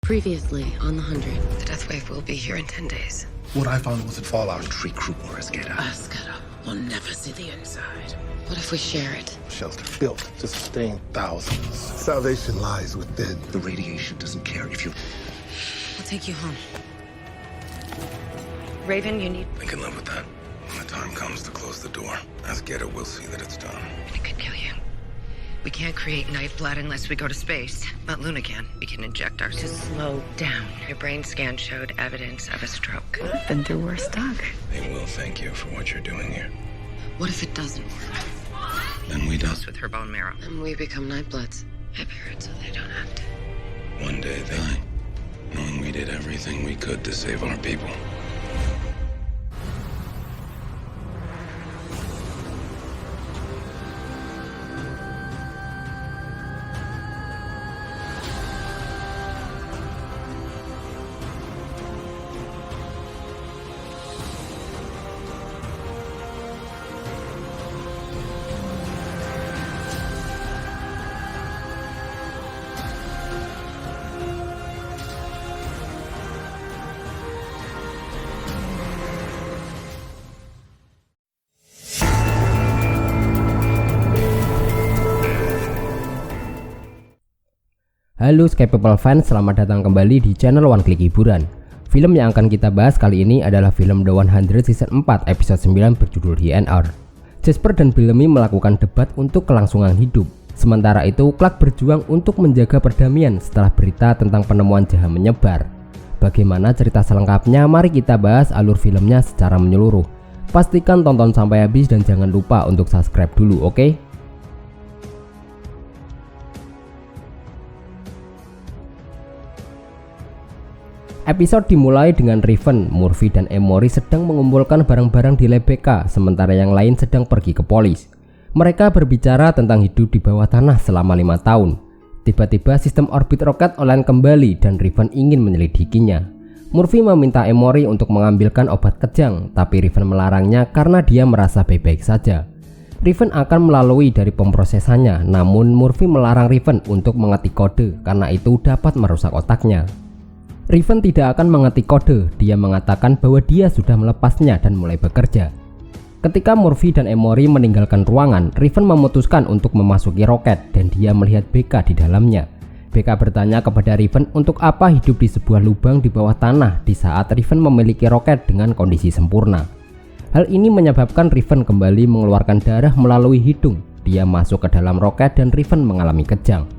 Previously on the 100. The death wave will be here in 10 days. What I found wasn't Fallout Tree Crew or Asgeta. Asgeta will never see the inside. What if we share it? Shelter built to sustain thousands. Salvation lies within. The radiation doesn't care if you... I'll take you home. Raven, you need... I can live with that. When the time comes to close the door, Asgeta will see that it's done. And it could kill you. We can't create knife blood unless we go to space. But Luna can. We can inject ours to slow down. Your brain scan showed evidence of a stroke. Been through worse, Doc. They will thank you for what you're doing here. What if it doesn't work? Then we don't. With her bone marrow. And we become Nightbloods. I parent so they don't have to. One day they, knowing we did everything we could to save our people. Halo Sky People fans, selamat datang kembali di channel One Click Hiburan. Film yang akan kita bahas kali ini adalah film The 100 Season 4 episode 9 berjudul DNR. Jasper dan Bellamy melakukan debat untuk kelangsungan hidup. Sementara itu, Clark berjuang untuk menjaga perdamaian setelah berita tentang penemuan jahat menyebar. Bagaimana cerita selengkapnya? Mari kita bahas alur filmnya secara menyeluruh. Pastikan tonton sampai habis dan jangan lupa untuk subscribe dulu, oke? Episode dimulai dengan Raven, Murphy, dan Emory sedang mengumpulkan barang-barang di lab BK, sementara yang lain sedang pergi ke polis. Mereka berbicara tentang hidup di bawah tanah selama 5 tahun. Tiba-tiba sistem orbit roket online kembali dan Raven ingin menyelidikinya. Murphy meminta Emory untuk mengambilkan obat kejang, tapi Raven melarangnya karena dia merasa baik-baik saja. Raven akan melalui dari pemrosesannya, namun Murphy melarang Raven untuk mengetik kode karena itu dapat merusak otaknya. Raven tidak akan mengetik kode, dia mengatakan bahwa dia sudah melepasnya dan mulai bekerja. Ketika Murphy dan Emory meninggalkan ruangan, Raven memutuskan untuk memasuki roket dan dia melihat BK di dalamnya. BK bertanya kepada Raven untuk apa hidup di sebuah lubang di bawah tanah di saat Raven memiliki roket dengan kondisi sempurna. Hal ini menyebabkan Raven kembali mengeluarkan darah melalui hidung. Dia masuk ke dalam roket dan Raven mengalami kejang.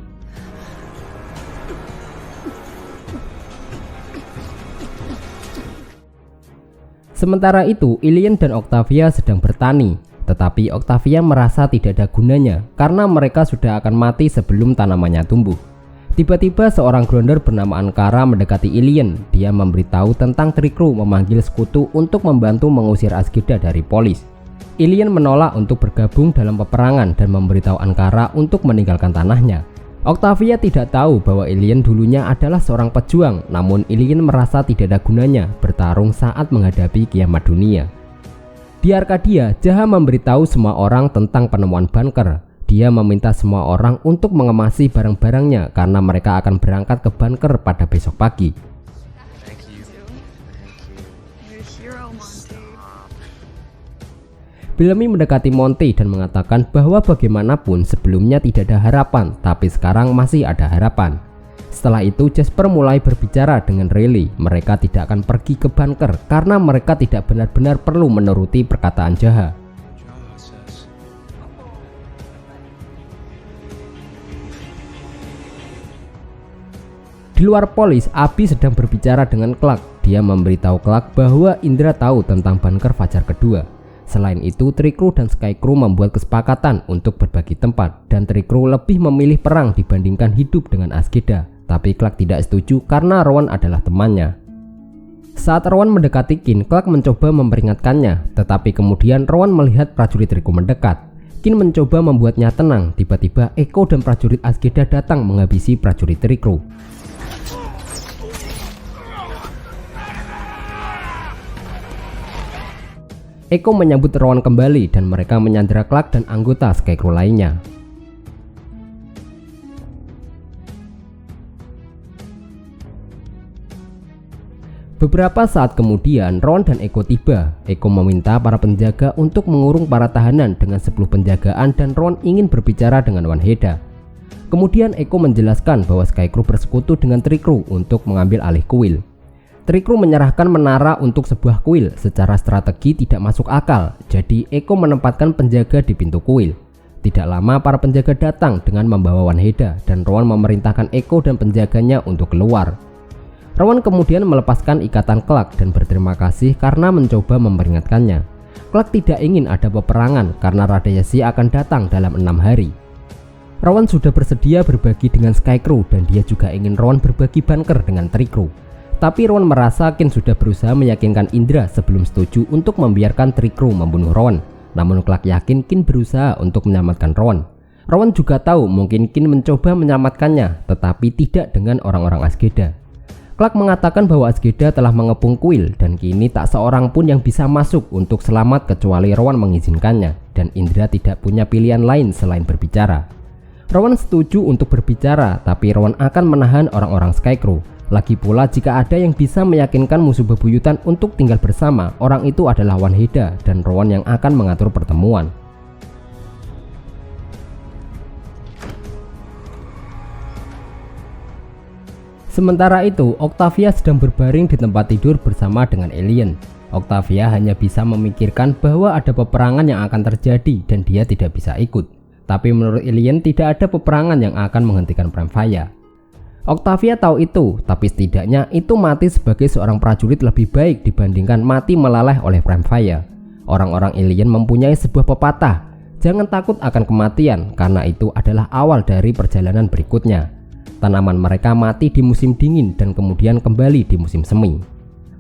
Sementara itu, Ilian dan Octavia sedang bertani, tetapi Octavia merasa tidak ada gunanya karena mereka sudah akan mati sebelum tanamannya tumbuh. Tiba-tiba seorang grounder bernama Ankara mendekati Ilian. Dia memberitahu tentang Trikru memanggil sekutu untuk membantu mengusir Asgeta dari polis. Ilian menolak untuk bergabung dalam peperangan dan memberitahu Ankara untuk meninggalkan tanahnya. Octavia tidak tahu bahwa Ilian dulunya adalah seorang pejuang, namun Ilian merasa tidak ada gunanya bertarung saat menghadapi kiamat dunia. Di Arcadia, Jaha memberitahu semua orang tentang penemuan bunker. Dia meminta semua orang untuk mengemasi barang-barangnya karena mereka akan berangkat ke bunker pada besok pagi. Bellamy mendekati Monty dan mengatakan bahwa bagaimanapun sebelumnya tidak ada harapan, tapi sekarang masih ada harapan. Setelah itu Jasper mulai berbicara dengan Riley. Mereka tidak akan pergi ke bunker karena mereka tidak benar-benar perlu menuruti perkataan Jaha. Di luar polis, Abby sedang berbicara dengan Clark. Dia memberitahu Clark bahwa Indra tahu tentang bunker Fajar kedua. Selain itu, Trikru dan Skycrew membuat kesepakatan untuk berbagi tempat dan Trikru lebih memilih perang dibandingkan hidup dengan Asgeta. Tapi Clark tidak setuju karena Rowan adalah temannya. Saat Rowan mendekati Kin, Clark mencoba memperingatkannya, tetapi kemudian Rowan melihat prajurit Trikru mendekat. Kin mencoba membuatnya tenang. Tiba-tiba Echo dan prajurit Asgeta datang menghabisi prajurit Trikru. Echo menyambut Rowan kembali dan mereka menyandera Clark dan anggota Scarecrow lainnya. Beberapa saat kemudian, Rowan dan Eko tiba. Eko meminta para penjaga untuk mengurung para tahanan dengan 10 penjagaan dan Rowan ingin berbicara dengan Wanheda. Kemudian Eko menjelaskan bahwa Skycrew bersekutu dengan Trikru untuk mengambil alih kuil. Trikru menyerahkan menara untuk sebuah kuil secara strategi tidak masuk akal, jadi Eko menempatkan penjaga di pintu kuil. Tidak lama para penjaga datang dengan membawa Wanheda dan Rowan memerintahkan Eko dan penjaganya untuk keluar. Rowan kemudian melepaskan ikatan Clark dan berterima kasih karena mencoba memperingatkannya. Clark tidak ingin ada peperangan karena radiasi akan datang dalam 6 hari. Rowan sudah bersedia berbagi dengan Skycrew dan dia juga ingin Rowan berbagi bunker dengan Trikru. Tapi Rowan merasa Kin sudah berusaha meyakinkan Indra sebelum setuju untuk membiarkan Trikru membunuh Rowan. Namun Clark yakin Kin berusaha untuk menyelamatkan Rowan. Rowan juga tahu mungkin Kin mencoba menyelamatkannya, tetapi tidak dengan orang-orang Azgeda. Clark mengatakan bahwa Azgeda telah mengepung kuil dan kini tak seorang pun yang bisa masuk untuk selamat kecuali Rowan mengizinkannya, dan Indra tidak punya pilihan lain selain berbicara. Rowan setuju untuk berbicara, tapi Rowan akan menahan orang-orang Skycrew. Lagi pula jika ada yang bisa meyakinkan musuh bebuyutan untuk tinggal bersama, orang itu adalah Wanheda dan Rowan yang akan mengatur pertemuan. Sementara itu, Octavia sedang berbaring di tempat tidur bersama dengan alien. Octavia hanya bisa memikirkan bahwa ada peperangan yang akan terjadi dan dia tidak bisa ikut. Tapi menurut alien tidak ada peperangan yang akan menghentikan Primefire. Octavia tahu itu, tapi setidaknya itu mati sebagai seorang prajurit lebih baik dibandingkan mati melaleh oleh Primefire. Orang-orang alien mempunyai sebuah pepatah, jangan takut akan kematian karena itu adalah awal dari perjalanan berikutnya. Tanaman mereka mati di musim dingin dan kemudian kembali di musim semi.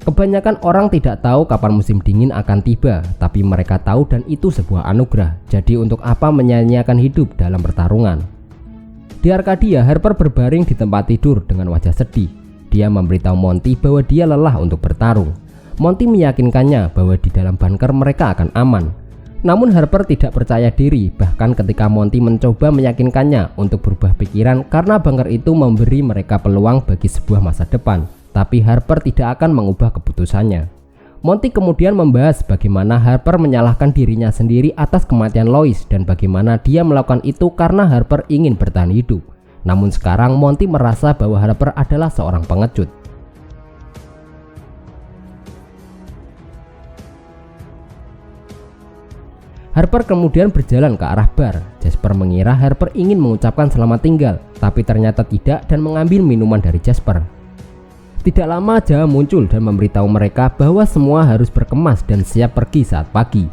Kebanyakan orang tidak tahu kapan musim dingin akan tiba, tapi mereka tahu dan itu sebuah anugerah. Jadi untuk apa menyia-nyiakan hidup dalam pertarungan? Di Arcadia, Harper berbaring di tempat tidur dengan wajah sedih. Dia memberitahu Monty bahwa dia lelah untuk bertarung. Monty meyakinkannya bahwa di dalam bunker mereka akan aman. Namun Harper tidak percaya diri, bahkan ketika Monty mencoba meyakinkannya untuk berubah pikiran karena bunker itu memberi mereka peluang bagi sebuah masa depan. Tapi Harper tidak akan mengubah keputusannya. Monty kemudian membahas bagaimana Harper menyalahkan dirinya sendiri atas kematian Lois dan bagaimana dia melakukan itu karena Harper ingin bertahan hidup. Namun sekarang Monty merasa bahwa Harper adalah seorang pengecut. Harper kemudian berjalan ke arah bar. Jasper mengira Harper ingin mengucapkan selamat tinggal, tapi ternyata tidak dan mengambil minuman dari Jasper. Tidak lama Jawa muncul dan memberitahu mereka bahwa semua harus berkemas dan siap pergi saat pagi.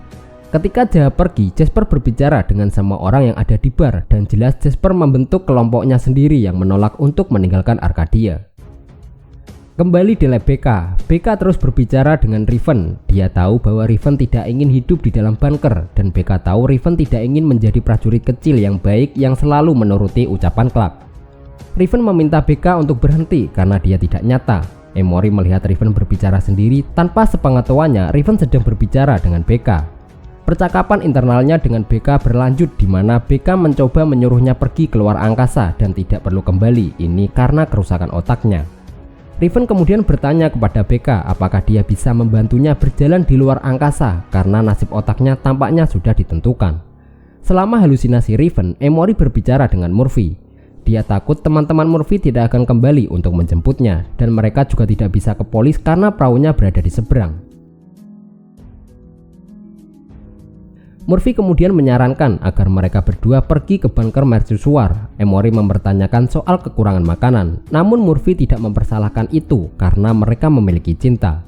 Ketika Jawa pergi, Jasper berbicara dengan semua orang yang ada di bar dan jelas Jasper membentuk kelompoknya sendiri yang menolak untuk meninggalkan Arcadia. Kembali di lab BK, BK terus berbicara dengan Riven. Dia tahu bahwa Riven tidak ingin hidup di dalam bunker dan BK tahu Riven tidak ingin menjadi prajurit kecil yang baik yang selalu menuruti ucapan Clark. Riven meminta BK untuk berhenti karena dia tidak nyata. Emory melihat Riven berbicara sendiri tanpa sepengetahuannya Riven sedang berbicara dengan BK. Percakapan internalnya dengan BK berlanjut di mana BK mencoba menyuruhnya pergi keluar angkasa dan tidak perlu kembali. Ini karena kerusakan otaknya. Riven kemudian bertanya kepada BK apakah dia bisa membantunya berjalan di luar angkasa karena nasib otaknya tampaknya sudah ditentukan. Selama halusinasi Riven, Emory berbicara dengan Murphy. Dia takut teman-teman Murphy tidak akan kembali untuk menjemputnya dan mereka juga tidak bisa ke polis karena perahunya berada di seberang. Murphy kemudian menyarankan agar mereka berdua pergi ke bunker mercusuar. Emory mempertanyakan soal kekurangan makanan, namun Murphy tidak mempersalahkan itu karena mereka memiliki cinta.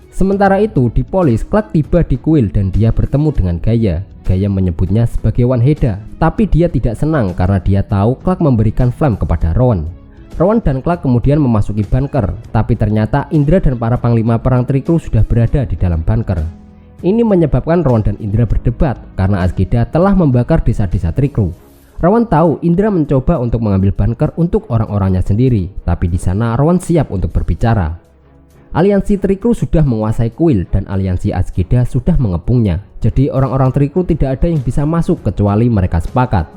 Sementara itu di polis, Clark tiba di kuil dan dia bertemu dengan Gaia. Gaia menyebutnya sebagai Wanheda, tapi dia tidak senang karena dia tahu Clark memberikan Flam kepada Rowan. Rowan dan Clark kemudian memasuki bunker, tapi ternyata Indra dan para panglima perang Trikru sudah berada di dalam bunker. Ini menyebabkan Rowan dan Indra berdebat karena Azgeda telah membakar desa-desa Trikru. Rowan tahu Indra mencoba untuk mengambil bunker untuk orang-orangnya sendiri, tapi di sana Rowan siap untuk berbicara. Aliansi Trikru sudah menguasai kuil dan aliansi Azgeda sudah mengepungnya. Jadi orang-orang Trikru tidak ada yang bisa masuk kecuali mereka sepakat.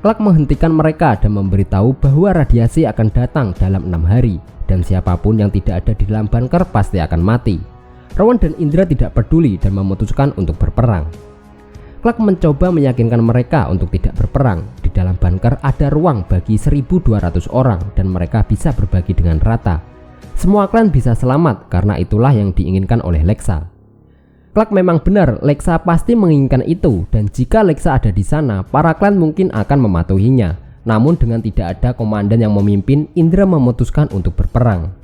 Clark menghentikan mereka dan memberitahu bahwa radiasi akan datang dalam 6 hari dan siapapun yang tidak ada di dalam bunker pasti akan mati. Rowan dan Indra tidak peduli dan memutuskan untuk berperang. Clark mencoba meyakinkan mereka untuk tidak berperang. Di dalam bunker ada ruang bagi 1.200 orang dan mereka bisa berbagi dengan rata. Semua klan bisa selamat karena itulah yang diinginkan oleh Lexa. Clark memang benar, Lexa pasti menginginkan itu, dan jika Lexa ada di sana, para klan mungkin akan mematuhinya. Namun dengan tidak ada komandan yang memimpin, Indra memutuskan untuk berperang.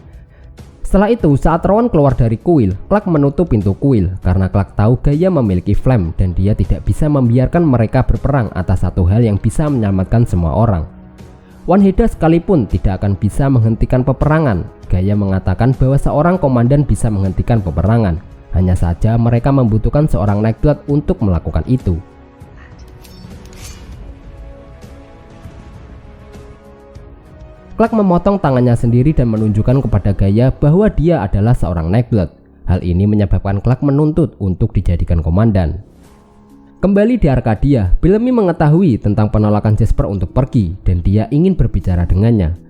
Setelah itu, saat Rowan keluar dari kuil, Clark menutup pintu kuil karena Clark tahu Gaia memiliki flame dan dia tidak bisa membiarkan mereka berperang atas satu hal yang bisa menyelamatkan semua orang. Wanheda sekalipun tidak akan bisa menghentikan peperangan. Gaia mengatakan bahwa seorang komandan bisa menghentikan peperangan. Hanya saja mereka membutuhkan seorang Nightblood untuk melakukan itu. Clark memotong tangannya sendiri dan menunjukkan kepada Gaia bahwa dia adalah seorang Nightblood. Hal ini menyebabkan Clark menuntut untuk dijadikan komandan. Kembali di Arcadia, Bellamy mengetahui tentang penolakan Jasper untuk pergi dan dia ingin berbicara dengannya.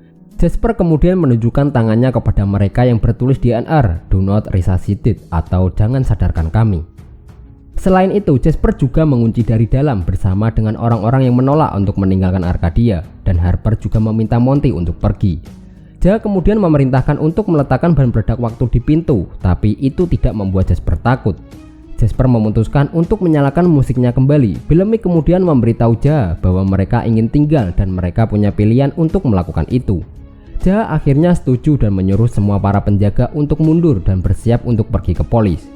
Jasper kemudian menunjukkan tangannya kepada mereka yang bertulis di NR, "Do not resuscitate" atau "Jangan sadarkan kami". Selain itu, Jasper juga mengunci dari dalam bersama dengan orang-orang yang menolak untuk meninggalkan Arcadia, dan Harper juga meminta Monty untuk pergi. Dia kemudian memerintahkan untuk meletakkan bahan peledak waktu di pintu, tapi itu tidak membuat Jasper takut. Jasper memutuskan untuk menyalakan musiknya kembali. Bellamy kemudian memberitahu Jah bahwa mereka ingin tinggal dan mereka punya pilihan untuk melakukan itu. Jah akhirnya setuju dan menyuruh semua para penjaga untuk mundur dan bersiap untuk pergi ke polis.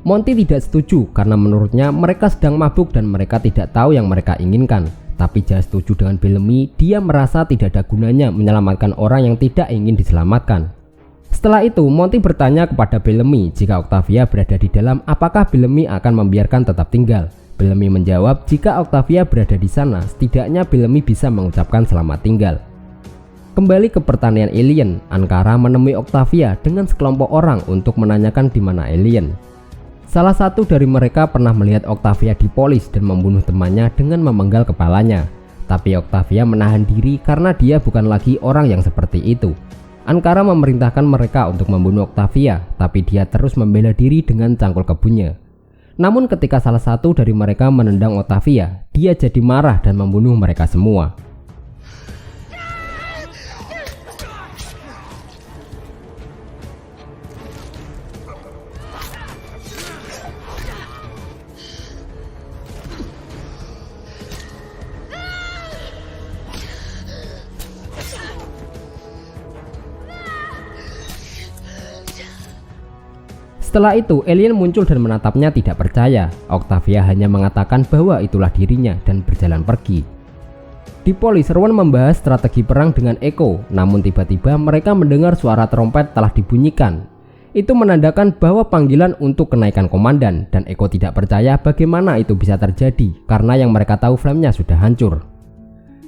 Monty tidak setuju karena menurutnya mereka sedang mabuk dan mereka tidak tahu yang mereka inginkan. Tapi Jah setuju dengan Bellamy, dia merasa tidak ada gunanya menyelamatkan orang yang tidak ingin diselamatkan. Setelah itu, Monty bertanya kepada Bellamy jika Octavia berada di dalam, apakah Bellamy akan membiarkan tetap tinggal. Bellamy menjawab jika Octavia berada di sana, setidaknya Bellamy bisa mengucapkan selamat tinggal. Kembali ke pertanian alien, Ankara menemui Octavia dengan sekelompok orang untuk menanyakan di mana alien. Salah satu dari mereka pernah melihat Octavia di polis dan membunuh temannya dengan memenggal kepalanya. Tapi Octavia menahan diri karena dia bukan lagi orang yang seperti itu. Ankara memerintahkan mereka untuk membunuh Octavia, tapi dia terus membela diri dengan cangkul kebunnya. Namun ketika salah satu dari mereka menendang Octavia, dia jadi marah dan membunuh mereka semua. Setelah itu, alien muncul dan menatapnya tidak percaya. Octavia hanya mengatakan bahwa itulah dirinya dan berjalan pergi. Di polis, Rowan membahas strategi perang dengan Echo, namun tiba-tiba mereka mendengar suara trompet telah dibunyikan. Itu menandakan bahwa panggilan untuk kenaikan komandan, dan Echo tidak percaya bagaimana itu bisa terjadi karena yang mereka tahu flamenya sudah hancur.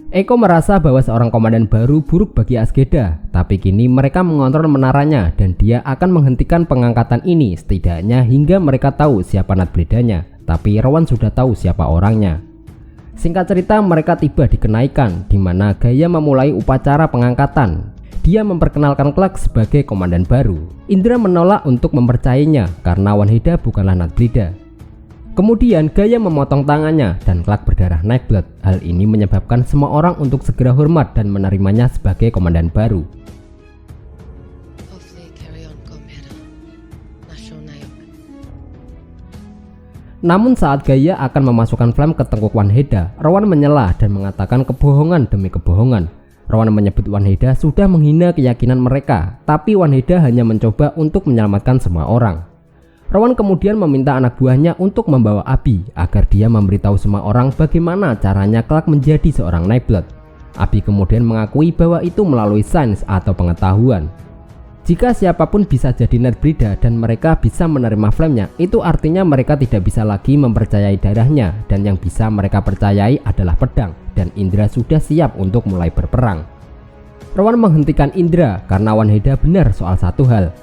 Echo merasa bahwa seorang komandan baru buruk bagi Asgeda, tapi kini mereka mengontrol menaranya dan dia akan menghentikan pengangkatan ini setidaknya hingga mereka tahu siapa Nightblade-nya, tapi Rowan sudah tahu siapa orangnya. Singkat cerita, mereka tiba di kenaikan, di mana Gaia memulai upacara pengangkatan. Dia memperkenalkan Clark sebagai komandan baru. Indra menolak untuk mempercayainya karena Wanheda bukanlah Nightblade. Kemudian Gaia memotong tangannya dan Clark berdarah Nightblood. Hal ini menyebabkan semua orang untuk segera hormat dan menerimanya sebagai komandan baru. Namun saat Gaia akan memasukkan flame ke tengkuk Wanheda, Rowan menyela dan mengatakan kebohongan demi kebohongan. Rowan menyebut Wanheda sudah menghina keyakinan mereka, tapi Wanheda hanya mencoba untuk menyelamatkan semua orang. Rowan kemudian meminta anak buahnya untuk membawa Abby agar dia memberitahu semua orang bagaimana caranya Clark menjadi seorang Nightblood. Abby kemudian mengakui bahwa itu melalui sains atau pengetahuan. Jika siapapun bisa jadi Nightbreeder dan mereka bisa menerima flame-nya, itu artinya mereka tidak bisa lagi mempercayai darahnya, dan yang bisa mereka percayai adalah pedang, dan Indra sudah siap untuk mulai berperang. Rowan menghentikan Indra karena Wanheda benar soal satu hal.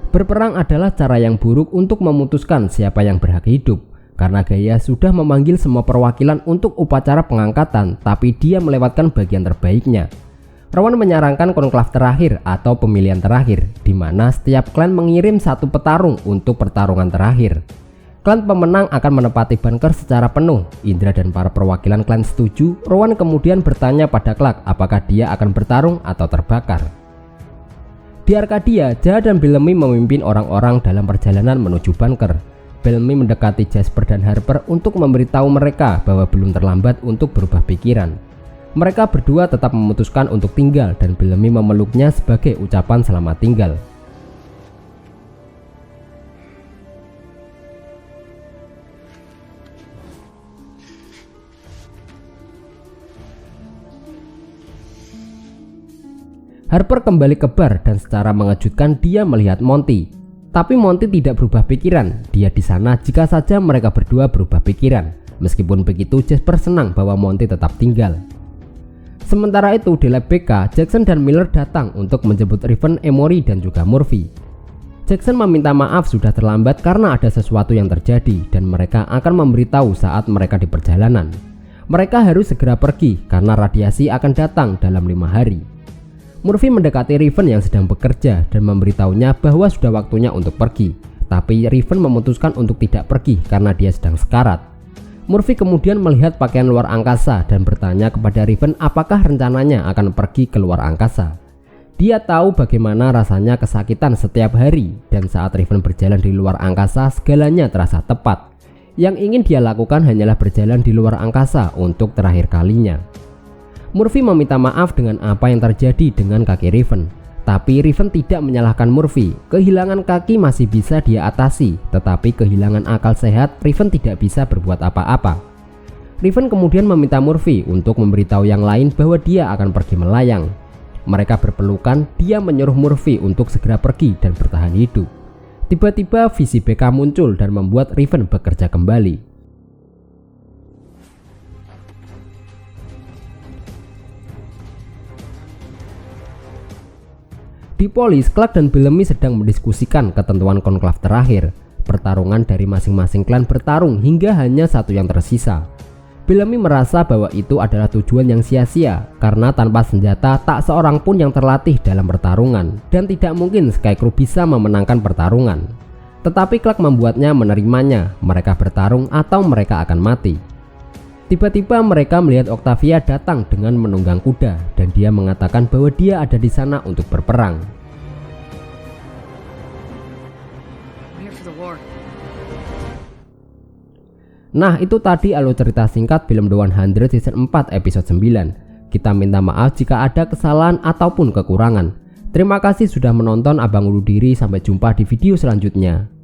Berperang adalah cara yang buruk untuk memutuskan siapa yang berhak hidup. karena Gaia sudah memanggil semua perwakilan untuk upacara pengangkatan, tapi dia melewatkan bagian terbaiknya. Rowan menyarankan konklav terakhir atau pemilihan terakhir, di mana setiap klan mengirim satu petarung untuk pertarungan terakhir. Klan pemenang akan menepati bunker secara penuh. Indra dan para perwakilan klan setuju. Rowan kemudian bertanya pada Clark apakah dia akan bertarung atau terbakar. Di Arcadia, Jah dan Bellamy memimpin orang-orang dalam perjalanan menuju bunker. Bellamy mendekati Jasper dan Harper untuk memberitahu mereka bahwa belum terlambat untuk berubah pikiran. Mereka berdua tetap memutuskan untuk tinggal dan Bellamy memeluknya sebagai ucapan selamat tinggal. Harper kembali ke bar dan secara mengejutkan dia melihat Monty. Tapi Monty tidak berubah pikiran. Dia di sana jika saja mereka berdua berubah pikiran. Meskipun begitu, Jasper senang bahwa Monty tetap tinggal. Sementara itu di lab BK, Jackson dan Miller datang untuk menjemput Riven, Emory dan juga Murphy. Jackson meminta maaf sudah terlambat karena ada sesuatu yang terjadi dan mereka akan memberitahu saat mereka di perjalanan. Mereka harus segera pergi karena radiasi akan datang dalam 5 hari. Murphy mendekati Riven yang sedang bekerja dan memberitahunya bahwa sudah waktunya untuk pergi. Tapi Riven memutuskan untuk tidak pergi karena dia sedang sekarat. Murphy kemudian melihat pakaian luar angkasa dan bertanya kepada Riven apakah rencananya akan pergi ke luar angkasa. Dia tahu bagaimana rasanya kesakitan setiap hari dan saat Riven berjalan di luar angkasa segalanya terasa tepat. Yang ingin dia lakukan hanyalah berjalan di luar angkasa untuk terakhir kalinya. Murphy meminta maaf dengan apa yang terjadi dengan kaki Riven. Tapi Riven tidak menyalahkan Murphy. Kehilangan kaki masih bisa dia atasi, tetapi kehilangan akal sehat, Riven tidak bisa berbuat apa-apa. Riven kemudian meminta Murphy untuk memberitahu yang lain bahwa dia akan pergi melayang. Mereka berpelukan, dia menyuruh Murphy untuk segera pergi dan bertahan hidup. Tiba-tiba visi BK muncul dan membuat Riven bekerja kembali. Di Polis, Clark dan Bellamy sedang mendiskusikan ketentuan konklav terakhir. Pertarungan dari masing-masing klan bertarung hingga hanya satu yang tersisa. Bellamy merasa bahwa itu adalah tujuan yang sia-sia karena tanpa senjata tak seorang pun yang terlatih dalam pertarungan dan tidak mungkin Skycrew bisa memenangkan pertarungan. Tetapi Clark membuatnya menerimanya, mereka bertarung atau mereka akan mati. Tiba-tiba mereka melihat Octavia datang dengan menunggang kuda dan dia mengatakan bahwa dia ada di sana untuk berperang. Nah, itu tadi alur cerita singkat film The 100 season 4 episode 9. Kita minta maaf jika ada kesalahan ataupun kekurangan. Terima kasih sudah menonton. Abang undur diri, sampai jumpa di video selanjutnya.